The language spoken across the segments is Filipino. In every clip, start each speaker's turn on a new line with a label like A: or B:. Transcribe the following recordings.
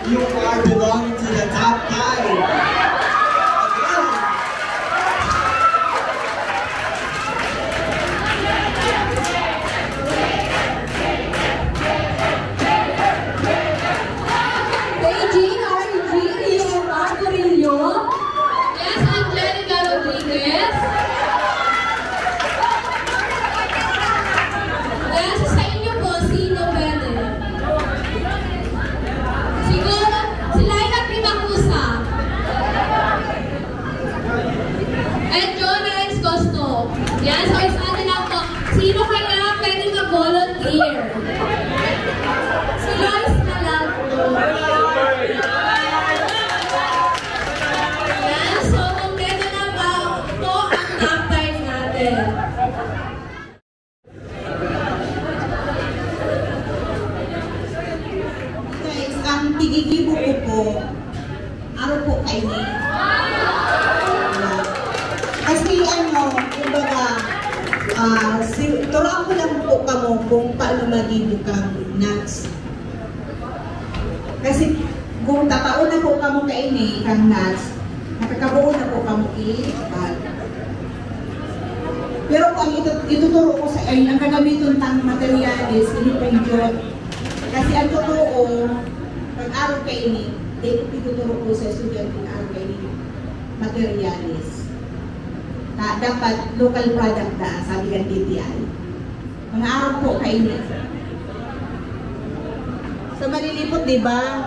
A: You are belonging to the top 5.
B: Yan, so isa din ako. Sino kaya pwede mag-volunteer? Si Lois na lang po. Yan, so kompleto na ba ito ang top time natin.
C: Guys, ang pigigibo ko po, araw po kayo. Kasi kumbaga, turuan ko lang po kamo kung paano magibo kang nuts. Kasi kung tataon na po kamo kaini kang nuts, nakakabuo na po kamo i-bag. Pero kung ituturo ko sa ay ang gagamiton tang materialis, hindi pa yung kasi ang totoo, pag araw kaini, ituturo ko sa estudyante na araw kaini materialis. Dapat local product na, sabi ng DTI. Mga araw po kayo. Sa malilipot, di ba?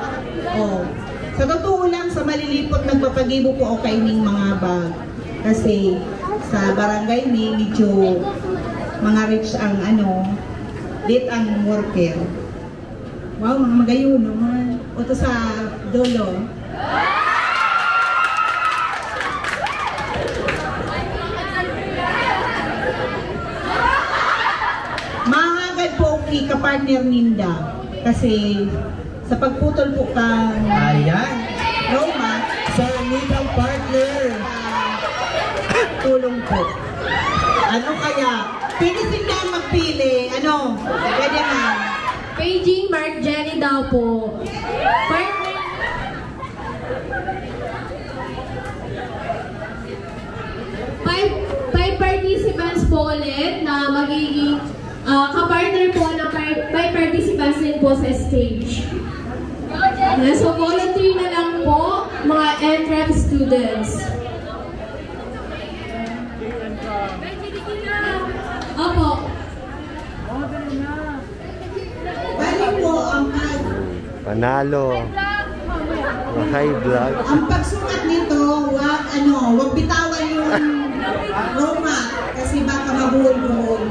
C: Oh. Sa totoo lang, sa malilipot, nagpapagibo po ako kayo ng mga bag. Kasi sa barangay ni medyo mga rich ang late ang worker. Wow, mga magayon naman. O to sa dolo. Ka-partner ninda kasi sa pagputol po ka
A: ayan
C: Roma
A: sa nindang partner
C: tulong po kaya pinisin na magpili pwede nga
B: Paging Mark Jenny daw po five participants po ulit na magiging kapartner po na by participants din po sa stage. So, volunteer na lang po mga Entrep students. Opo.
C: Bali po ang
D: panalo. High blood.
C: Ang pagsukat nito, wag bitawan yung Roma kasi baka mabuhol-buhol.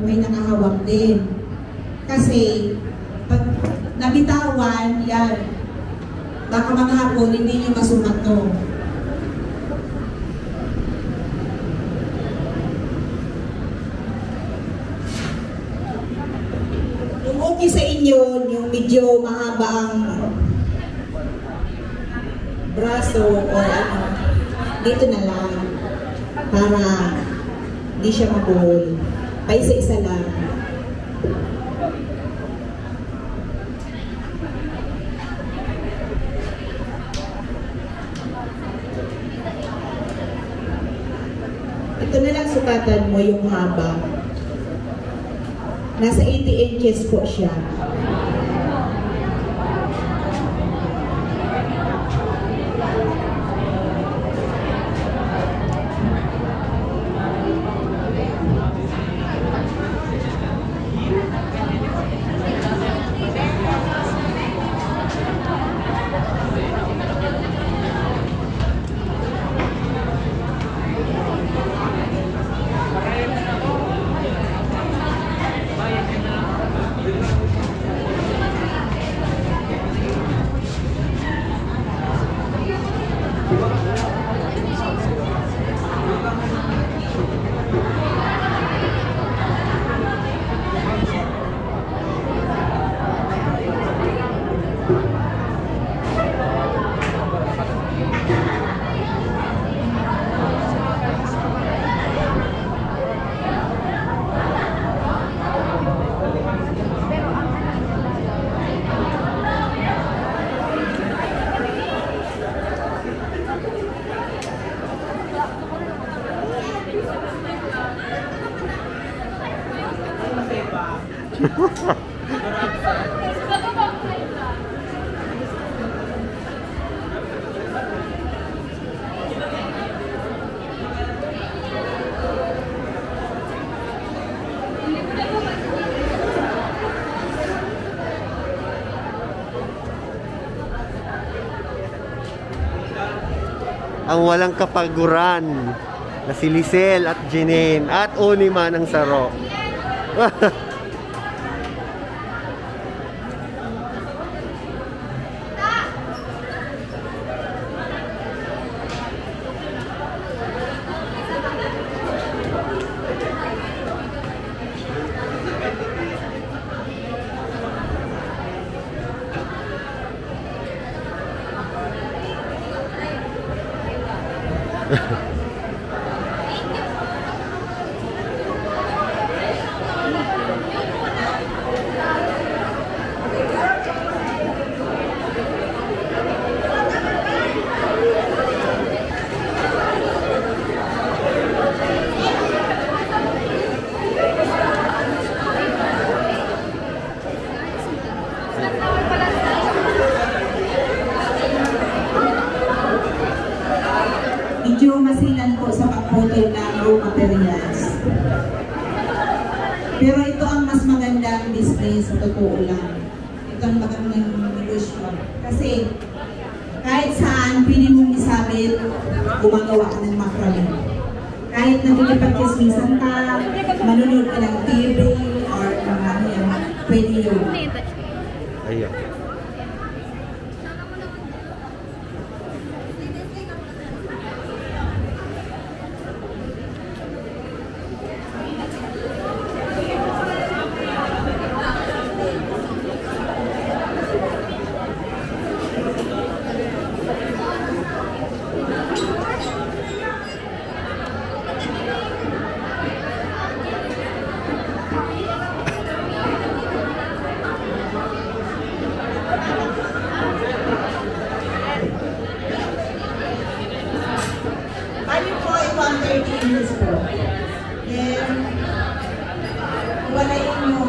C: May nakahawak din. Kasi, pag nabitawan, yan, baka maghapon, hindi nyo masukat to. Kung okay sa inyo, yung medyo mahaba ang braso o dito na lang para hindi siya mabuhol. Ay, isa-isa lang. Ito na lang sukatan mo yung haba. Nasa 80 inches po siya.
D: Ang walang kapaguran na si Lisel at Janine at Onima ng Saro.
C: Medyo masilan po sa pagputol ng raw materials. Pero ito ang mas magandang business sa totoo lang. Ito ang magandang negosyo. Kasi kahit saan pili mong isabit, gumagawa ka ng macrame. Kahit nagkikipag-kismisan ka, manunod ka ng TV, or mga yan, pwede yun.
D: Ayan.
C: Bali po, ito ang 30 inches po. Then, walayin nyo.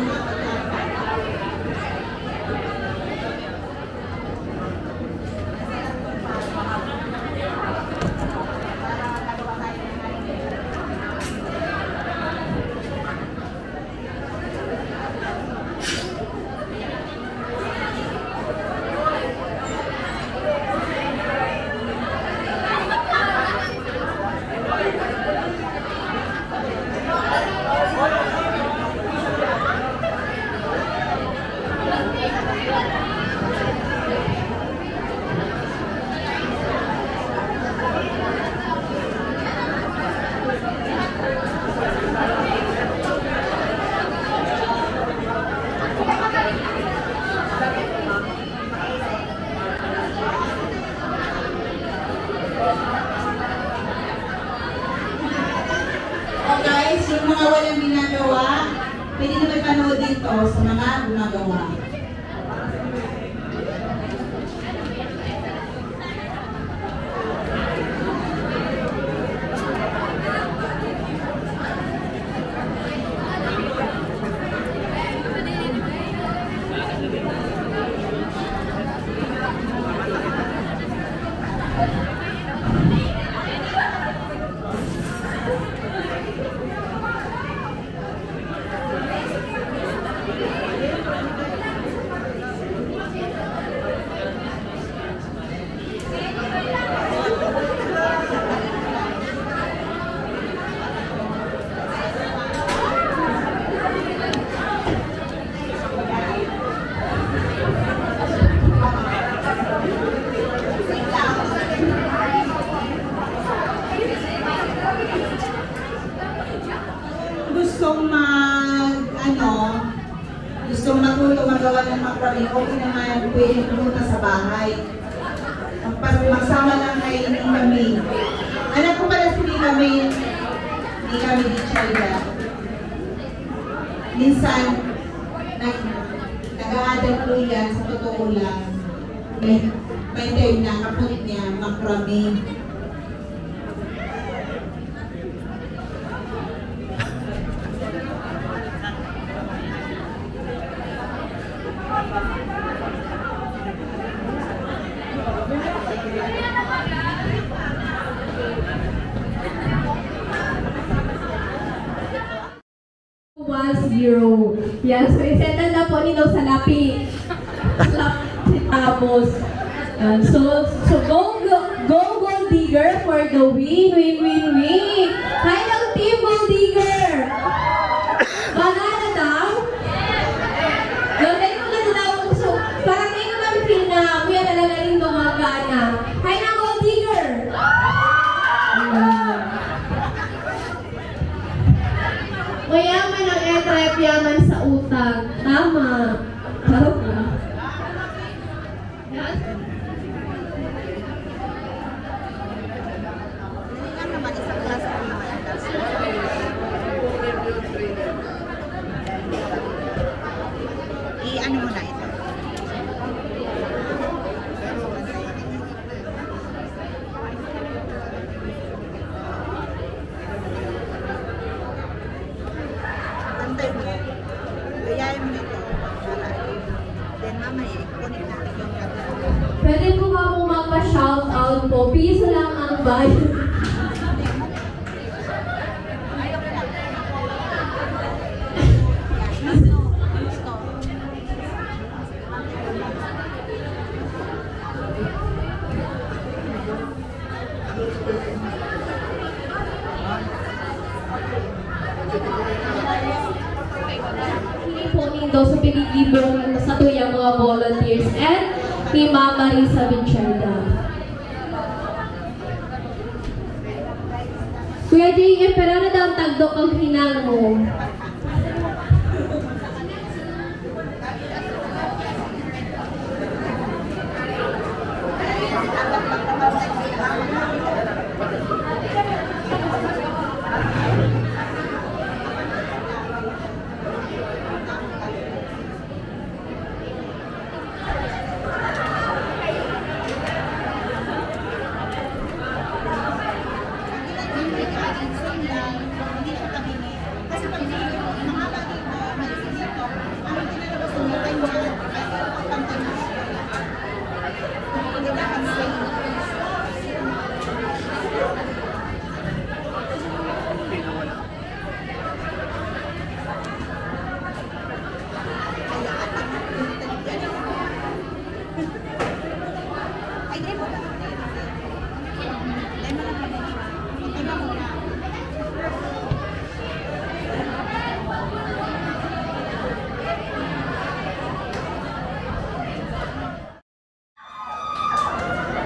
C: Guys, yung mga walang ginagawa, pwede na may panood dito sa mga gumagawa. gumagawa ng macrame, okay naman, pwede pumunta sa bahay. Magsama lang kay Nina May. Anak ko pala si Nina May, hindi kami di China. Minsan, nag-a-adal ko yan, sa totoo lang. May time na kaput niya, macrame.
B: Yan, so isettle na po nito sa lapi. Tapos, so go Gold Digger for the win. Hi lang team Gold Digger! Banana daw? Gawin ko na daw. So, parang ngayon namin feel na kuya talaga rin gumagana. Hi lang Gold Digger! Mayaman ang Entrep, yaman sa utang. Tama. Charot na. Yes?
C: I-ano mo na ito? Antay mo. Gayahin mo ito. Then mamaya, kunin natin yung kata.
B: Pwede po ba mo magpa-shoutout po? Piso lang ang bayad. Sa pinigibong sa tuyang mga volunteers and ni Mama Risa Vincenda. Kuya J.M. pero na daw ang tagdok ang hinang mo?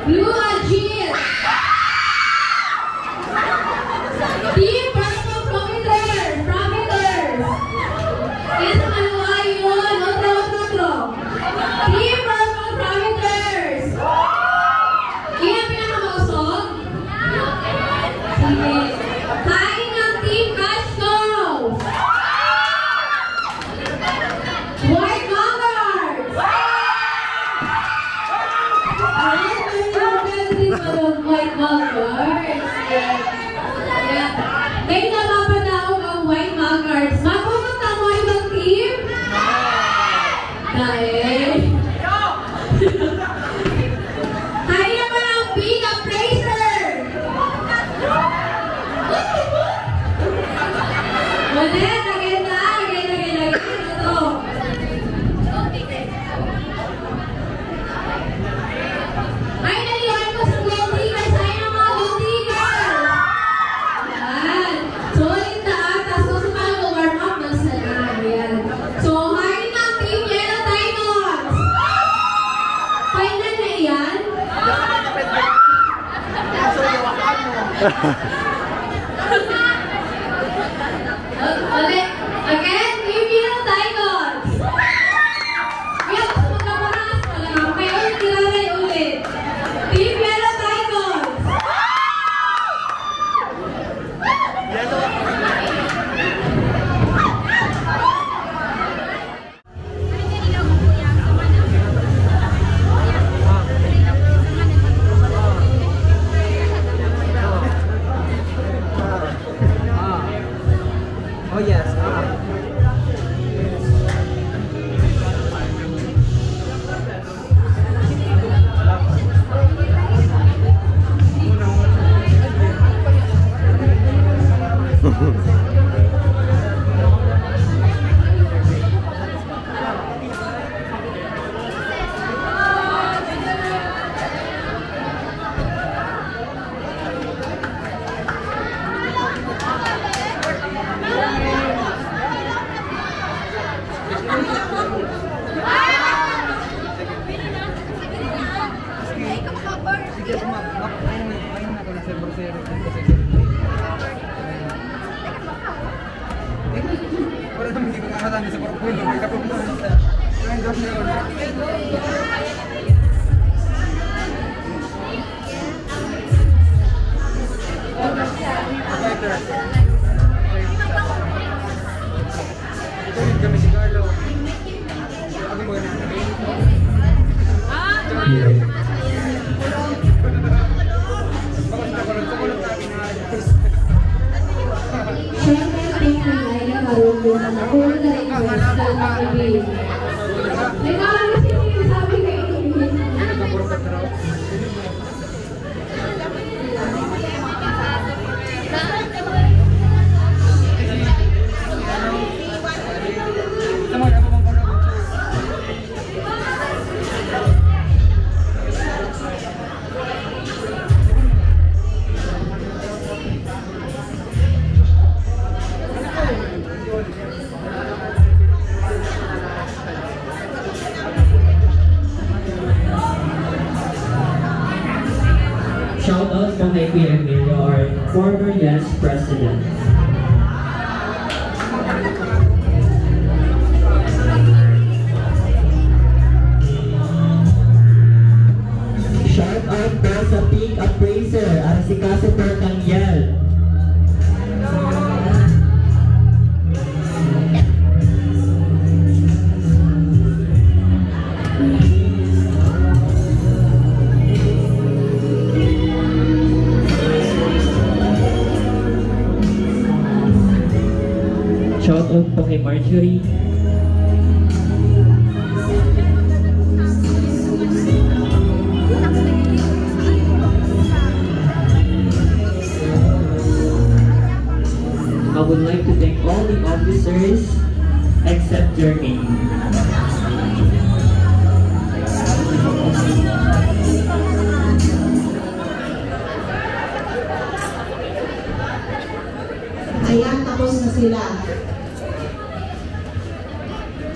B: Blue Agil! Team Purple Providers! Yes, maluwa yun! Otro! Team Purple Providers! Yan ang pinakamausok? Sige. Kain ng Team Cashco! White Monarchs! White Monarchs. May napapadaog ang White Monarchs. Mapupunta mo ibang team? Dahil? Kaya naman ang Big Appraiser! Ulit, again. Ito. Ay, naliwan ko sa Gold Digger. Sa'yo ng mga Gold Digger. Yan. So, ulit na atas. So, sa warm up ng sana. Yan. So, hain ng Team Yellow Diamonds. Kailan na yan? Ulit. Again, Team Yellow Diamonds.
E: Shout out po kay Kuya Emilio, our former YES President. Shout out po sa Peak Appraiser, Arsikaso Pertangyel. Shout out po kay Marjorie. I would like to thank all the officers except your name.
C: Ayan, tapos na sila.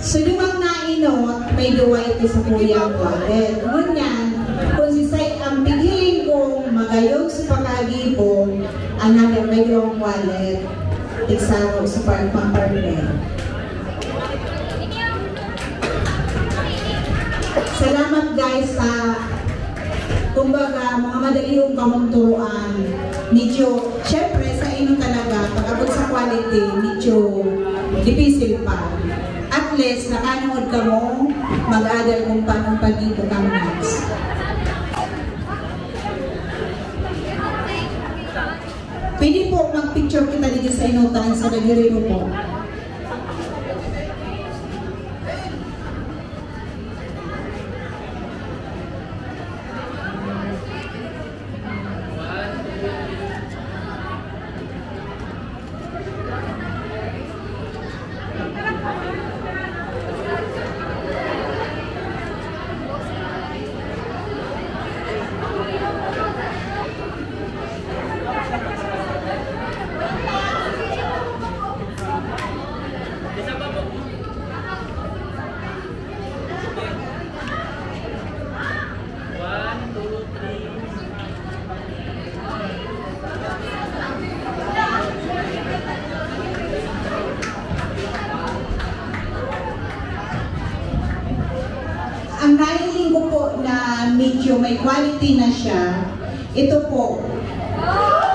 C: So, lumang nainot, may duway ito sa kuyang wallet. Ngunyan, kung sisay ang pigiling kong magayog sa pagkagibong, another may yung wallet, iksaro sa pang-partner. Salamat guys sa kumbaga, mga madali yung kamunturuan. Medyo, syempre sa inyo talaga, pag-abot sa quality, medyo difficile pa. At least, nakanood ka mo, mag-adal kung paano pag-ibo kang next. Pwede po mag-picture kita dito sa inutan sa nagirino po. Ang nailing ko po na medyo may quality na siya, ito po.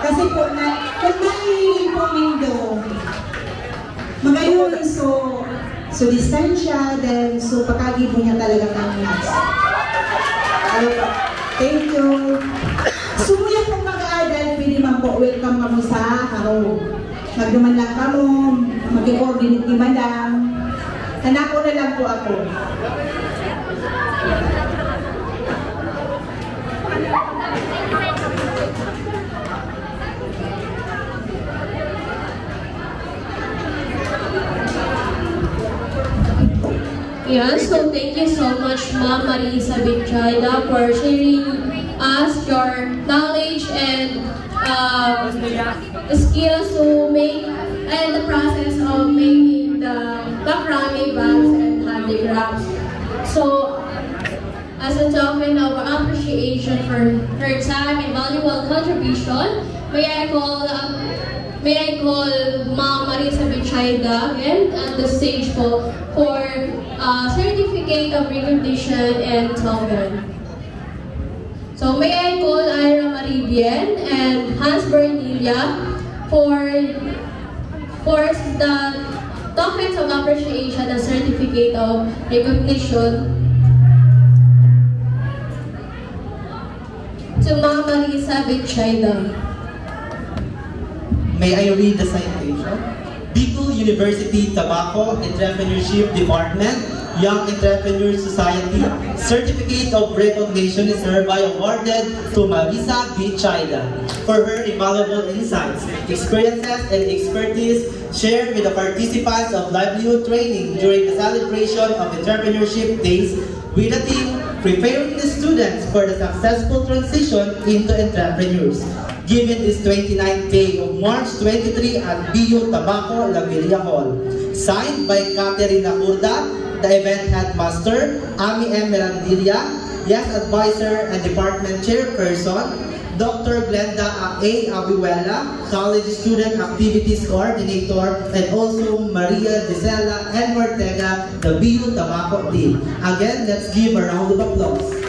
C: Kasi po, kung nailing po Mindo, magayon so distansya, then so pagkagibo niya talaga kanyas. Thank you. Sumuya po mag-aadal, pwede man po, welcome ka mo sa araw. Magduman lang ka mo, mag-coordinate ni madam. Hanako na lang po ako.
B: Yeah, so thank you so much, Ma'am Marisa Binchayda, for sharing us your knowledge and skills to make and the process of making the macrame bags and handicrafts. So, as a token of appreciation for her time and valuable contribution, may I call may I call Ma'am Marisa Bichayda again at the stage for Certificate of Recognition and Token. So may I call Ira Maribien and Hans Bernilla for the tokens of appreciation and certificate of recognition to Ma'am Marisa Bichayda.
A: May I read the citation? Bicol University Tobacco Entrepreneurship Department, Young Entrepreneur Society, Certificate of Recognition is hereby awarded to Marisa Bichayda for her invaluable insights, experiences, and expertise shared with the participants of Livelihood training during the celebration of Entrepreneurship Days with a team preparing the students for the successful transition into entrepreneurs. Given this 29th day of March 23 at BU Tabaco, La Villa Hall. Signed by Caterina Urda, the event headmaster, Ami M. Mirandilla, yes advisor and department chairperson, Dr. Glenda A. Abiwela, college student activities coordinator, and also Maria Gisela N. Ortega, the BU Tabaco team. Again, let's give a round of applause.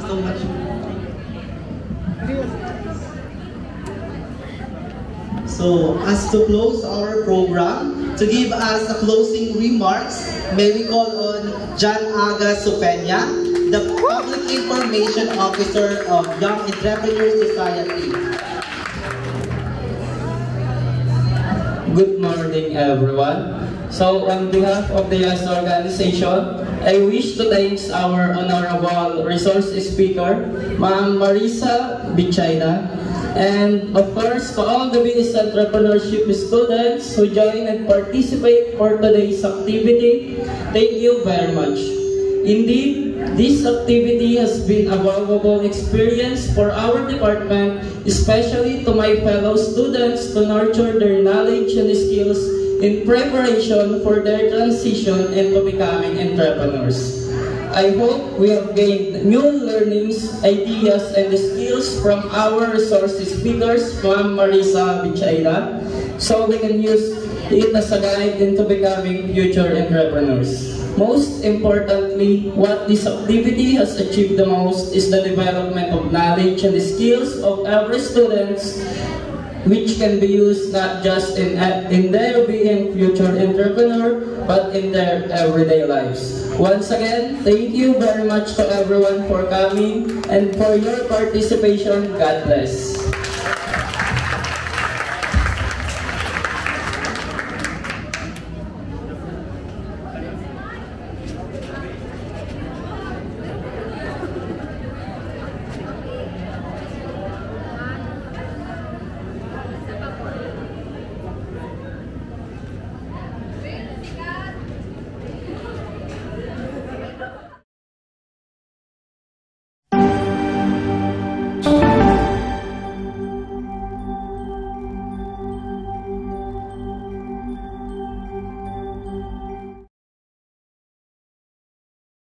A: So much. So, as to close our program, to give us a closing remarks, may we call on John Aga Supenya, the Public Information Officer of Young Entrepreneur Society.
F: Good morning, everyone. So, on behalf of the YES organization, I wish to thank our honorable resource speaker, Ma'am Marisa Bichayda, and of course to all the business entrepreneurship students who join and participate for today's activity. Thank you very much. Indeed, this activity has been a valuable experience for our department, especially to my fellow students, to nurture their knowledge and skills in preparation for their transition into becoming entrepreneurs. I hope we have gained new learnings, ideas, and skills from our resource speakers, Ma'am Marisa Bichayda, so we can use it as a guide into becoming future entrepreneurs. Most importantly, what this activity has achieved the most is the development of knowledge and skills of every student, which can be used not just in their being future entrepreneur, but in their everyday lives. Once again, thank you very much to everyone for coming and for your participation. God bless.